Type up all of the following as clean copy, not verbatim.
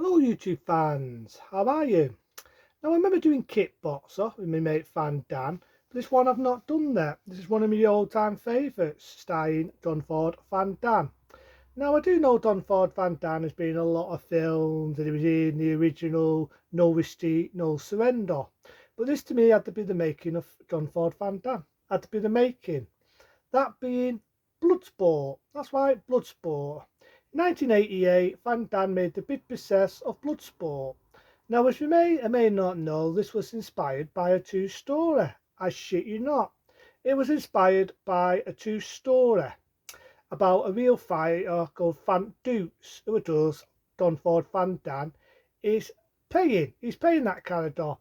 Hello YouTube fans, how are you? Now I remember doing Kitboxer with my mate Fan Dan, but this one I've not done that. This is one of my all-time favourites, starring John Ford Van Dam. Now I do know John Ford Van Dam has been in a lot of films and he was in the original No Retreat, No Surrender. But this to me had to be the making of John Ford Van Dam. Had to be the making. That being Bloodsport. That's right, Bloodsport. In 1988, Van Damme made the big success of Bloodsport. Now, as you may or may not know, this was inspired by a true story. I shit you not. It was inspired by a true story about a real fighter called Van Dukes, who does Don Ford Van Damme is playing. He's playing that character.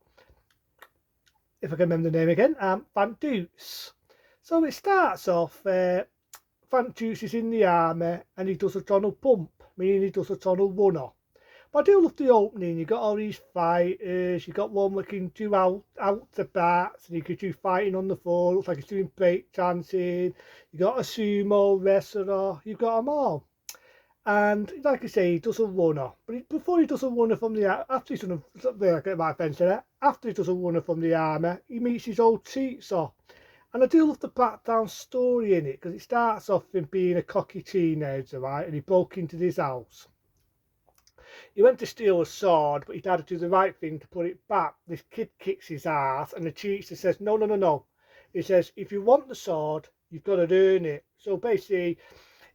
If I can remember the name again, Van Dukes. So it starts off. Van Dukes is in the army and he does a tunnel pump, meaning he does a tunnel runner. But I do love the opening. You got all these fighters. You got one that can do out the bats, and you could do fighting on the floor. Looks like he's doing break dancing. You got a sumo wrestler. You've got them all. And like I say, he does a runner. But before he does a runner from the after he's done I get my fence there. After he does a runner from the army, he meets his old teacher. And I do love the background story in it because it starts off in being a cocky teenager, right? And he broke into this house. He went to steal a sword, but he had to do the right thing to put it back. This kid kicks his ass, and the teacher says, "No, no, no, no." He says, "If you want the sword, you've got to earn it." So basically,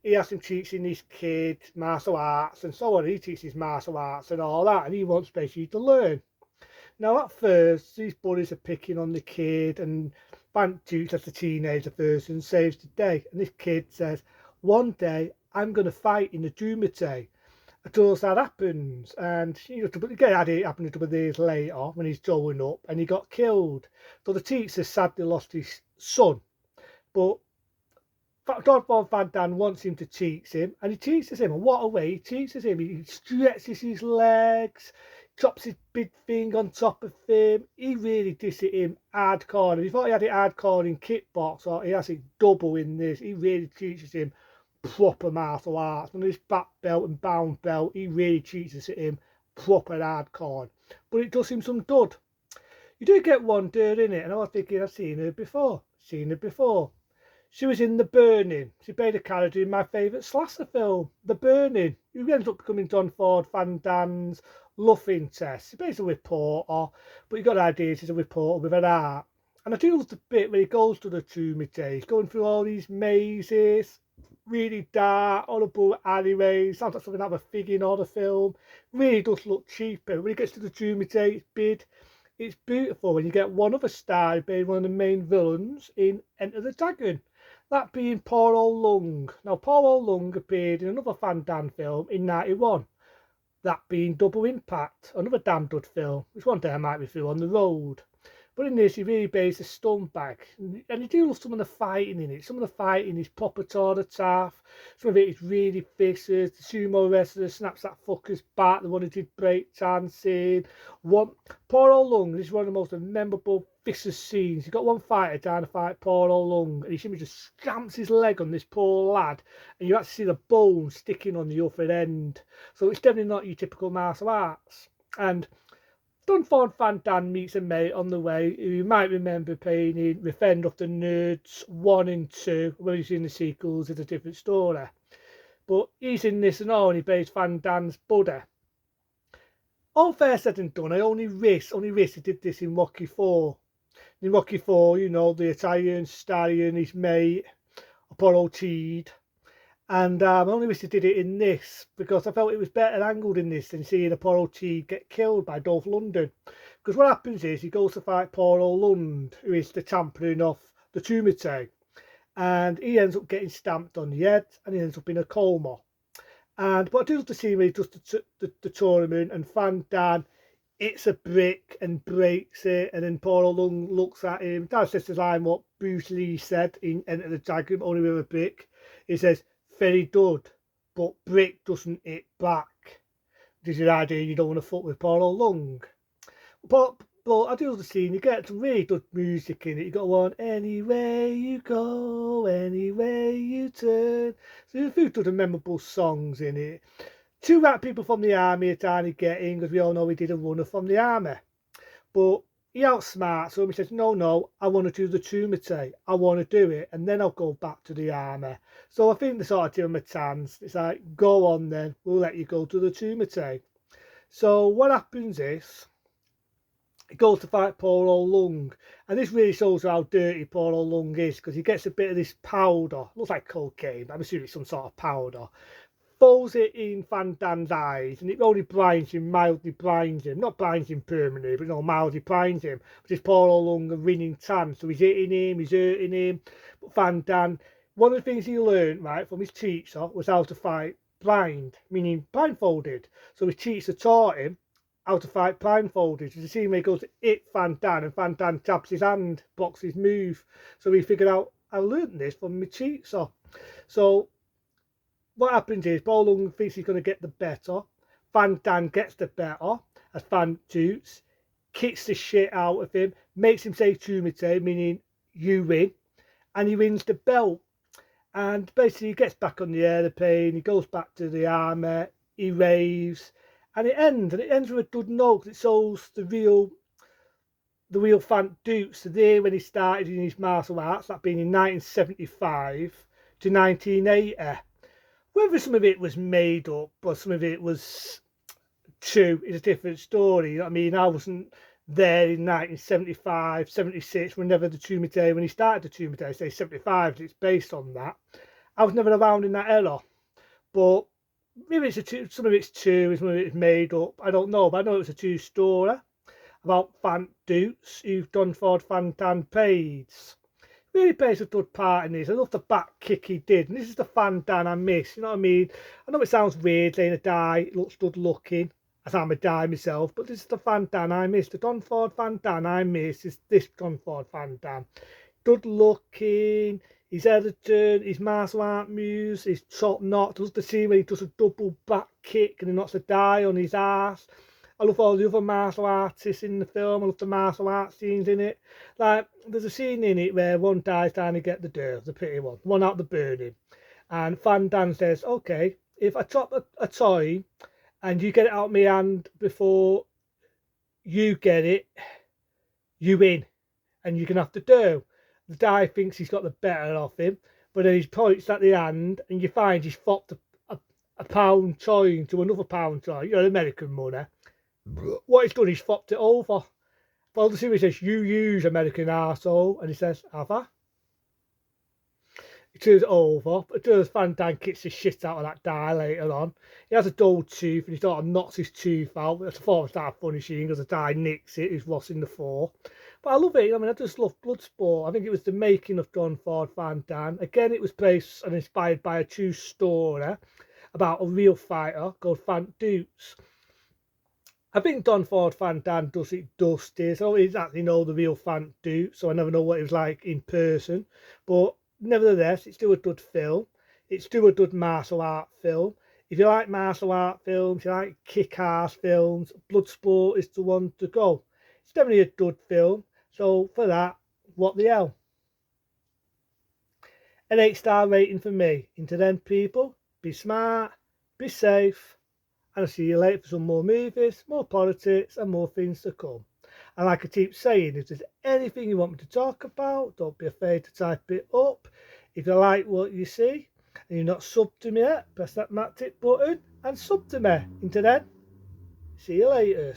he has him teaching this kid martial arts and so on. He teaches martial arts and all that, and he wants basically to learn. Now, at first, these bullies are picking on the kid, and Van Dukes, as the teenager version, saves the day. And this kid says, "One day I'm going to fight in the Doomsday." Until that happens, and it happened a couple of days later when he's growing up, and he got killed. So the teacher sadly lost his son, but Don Van Dam wants him to teach him, and he teaches him. And what a way he teaches him! He stretches his legs, drops his big thing on top of him. He really dishes him hardcore. And if you thought he had it hardcore in Kickboxer, he has it double in this. He really teaches him proper martial arts. And his black belt and brown belt, he really teaches him proper hardcore. But it does him some good. You do get one there in it, and I was thinking, I've seen her before. Seen her before. She was in The Burning. She played a character in my favourite slasher film, The Burning, who ends up becoming John Ford Van Dam's love interest. She plays a reporter, but you got the idea she's a reporter with an art. And I do love the bit where he goes to the tomb he's going through all these mazes, really dark, horrible alleyways. Sounds like something out of a fig in horror film. Really does look cheaper. When he gets to the tomb it's bid. It's beautiful when you get one other star being one of the main villains in Enter the Dragon. That being Paul O'Lung. Now, Paul O'Lung appeared in another Van Damme film in '91. That being Double Impact, another damn good film, which one day I might review on the road. But in this, he really plays a stunt bag. And you do love some of the fighting in it. Some of the fighting is proper toward tough. Some of it is really vicious. The sumo wrestler snaps that fucker's back. The one who did break dancing. Paul O'Lung is one of the most memorable vicious scenes. You've got one fighter trying to fight Paul O'Lung. And he simply just stamps his leg on this poor lad. And you actually see the bone sticking on the upper end. So it's definitely not your typical martial arts. And Don Ford Van Dam meets a mate on the way who you might remember playing in Revenge of the Nerds 1 and 2. Whether he's in the sequels, it's a different story. But he's in this and all, and he plays Van Dam's buddy. All fair said and done, I only wish he did this in Rocky 4. In Rocky 4, you know, the Italian stallion, his mate, Apollo Teed. And I only wish they did it in this because I felt it was better angled in this than seeing Apollo T get killed by Dolph Lundgren. Because what happens is he goes to fight Paul Lund, who is the champion of the Tumite, and he ends up getting stamped on the head and he ends up in a coma. But I do love to see when he does the tournament and Van Dam hits a brick and breaks it, and then Paul Lund looks at him. That's just the line what Bruce Lee said in Enter the Dragon, only with a brick. He says, "Very good, but brick doesn't hit back." This is the idea you don't want to fuck with Paul Lung. But I do love the scene. You get some really good music in it. You got one, "Anywhere you go, anywhere you turn." So there's a few good and memorable songs in it. two rat people from the army are trying to get in because we all know he did a runner from the army. But he outsmarts him. He says, no, I want to do the Tumite. I want to do it. And then I'll go back to the army. So I think they sort of give him a chance. It's like, go on then. We'll let you go to the Tumite. So what happens is, he goes to fight poor old Lung. And this really shows how dirty poor old Lung is, because he gets a bit of this powder. Looks like cocaine. I'm assuming it's some sort of powder. Throws it in Van Dan's eyes, and it only blinds him, mildly blinds him. Not blinds him permanently, but mildly blinds him. But his poor old Lung a rinning tan, so he's hitting him, he's hurting him. But Van Dan, one of the things he learned, right, from his teacher was how to fight blind, meaning blindfolded. So his teacher taught him how to fight blindfolded. You see him, he goes to hit Van Dan, and Van Dan taps his hand, blocks his move. So he figured out, I learned this from my teacher. So what happens is, Paul Lung thinks he's going to get the better. Van Dan gets the better as Van Dukes, kicks the shit out of him, makes him say Tumite, meaning you win, and he wins the belt. And basically he gets back on the aeroplane, he goes back to the army, he raves, and it ends with a good note, because it shows the real Van Dukes today when he started in his martial arts, that being in 1975 to 1980. Whether some of it was made up or some of it was true is a different story. You know what I mean? I wasn't there in 1975, 76, whenever the Tumite, when he started the Tumite, say 75, it's based on that. I was never around in that era. But maybe some of it's true, some of it's made up. I don't know, but I know it was a true story about Van Dukes, who've done for Van Dan Pades. Really plays a good part in this. I love the back kick he did, and this is the Van Dan I miss. You know what I mean? I know it sounds weird saying a die looks good looking, as I'm a die myself, but this is the Van Dan I miss. The Don Ford Van Dan I miss is this Don Ford Van Dan. Good looking, his editor, his martial art moves, his top knot. Does the scene where he does a double back kick and he knocks a die on his ass. I love all the other martial artists in the film. I love the martial arts scenes in it. Like, there's a scene in it where one guy's trying to get the dirt, the pretty one out the burning. And Van Dan says, okay, if I drop a toy and you get it out of my hand before you get it, you win. And you're going to have to do. The guy thinks he's got the better of him, but then he points at the hand and you find he's flopped a pound toy into another pound toy, you know, American money. What he's done, he's flopped it over. Well, the series says, you use American arsehole, and he says, have I? He turns it over, but Van Dan kicks the shit out of that guy later on. He has a dull tooth, and he sort of knocks his tooth out. That's a form of start funny scene, because the guy nicks it, who's lost in the fall. But I love it. I mean, I just love Bloodsport. I think it was the making of Don Ford Van Dan. Again, it was based and inspired by a true story about a real fighter called Van Dukes. I think Don Ford Van Dan does it dusty. I don't exactly know the real Van Duke, so I never know what it was like in person. But nevertheless, it's still a good film. It's still a good martial art film. If you like martial art films, you like kick-ass films, Bloodsport is the one to go. It's definitely a good film. So for that, what the hell? An 8-star rating for me. Into them, people. Be smart, be safe. And I'll see you later for some more movies, more politics, and more things to come. And like I keep saying, if there's anything you want me to talk about, don't be afraid to type it up. If you like what you see and you're not subbed to me yet, press that magic button and sub to me. Until then, see you later.